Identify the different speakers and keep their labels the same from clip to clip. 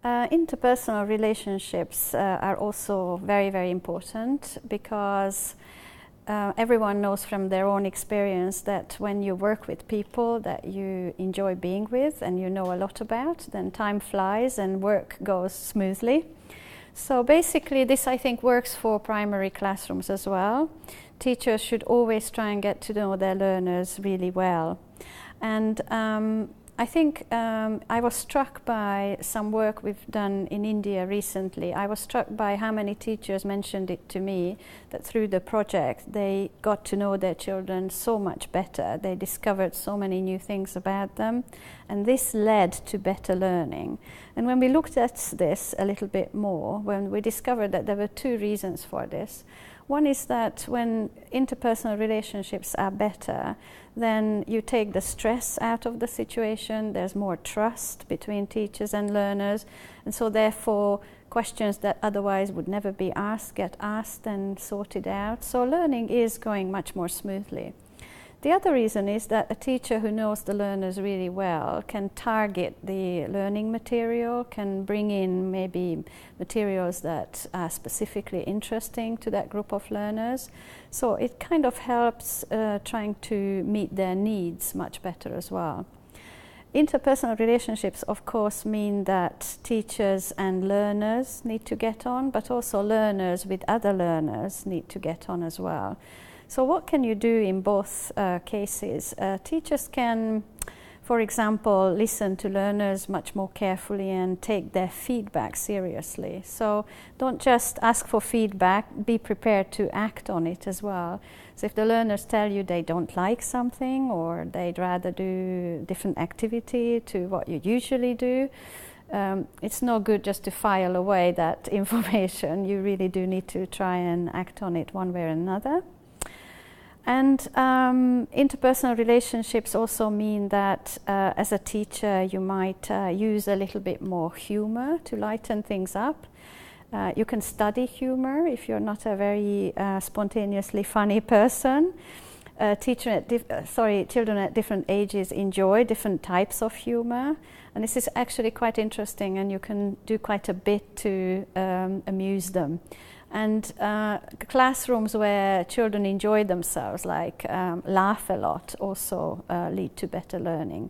Speaker 1: Interpersonal relationships are also very, very important because everyone knows from their own experience that when you work with people that you enjoy being with and you know a lot about, then time flies and work goes smoothly. So basically this, I think, works for primary classrooms as well. Teachers should always try and get to know their learners really well. And I think I was struck by some work we've done in India recently. I was struck by how many teachers mentioned it to me that through the project they got to know their children so much better. They discovered so many new things about them, and this led to better learning. And when we looked at this a little bit more, when we discovered that there were two reasons for this. One is that when interpersonal relationships are better, then you take the stress out of the situation, there's more trust between teachers and learners, and so therefore questions that otherwise would never be asked get asked and sorted out. So learning is going much more smoothly. The other reason is that a teacher who knows the learners really well can target the learning material, can bring in maybe materials that are specifically interesting to that group of learners. So it kind of helps trying to meet their needs much better as well. Interpersonal relationships, of course, mean that teachers and learners need to get on, but also learners with other learners need to get on as well. So what can you do in both cases? Teachers can, for example, listen to learners much more carefully and take their feedback seriously. So don't just ask for feedback, be prepared to act on it as well. So if the learners tell you they don't like something or they'd rather do different activity to what you usually do, it's no good just to file away that information. You really do need to try and act on it one way or another. And interpersonal relationships also mean that as a teacher you might use a little bit more humor to lighten things up. You can study humor if you're not a very spontaneously funny person. Children at different ages enjoy different types of humor, and this is actually quite interesting, and you can do quite a bit to amuse them. And classrooms where children enjoy themselves, like laugh a lot, also lead to better learning.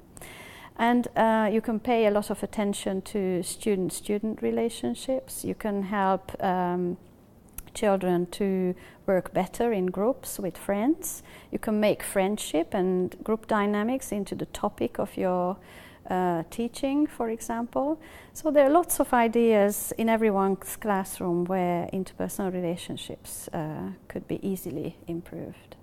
Speaker 1: And you can pay a lot of attention to student-student relationships. You can help children to work better in groups with friends. You can make friendship and group dynamics into the topic of your teaching, for example. So there are lots of ideas in everyone's classroom where interpersonal relationships could be easily improved.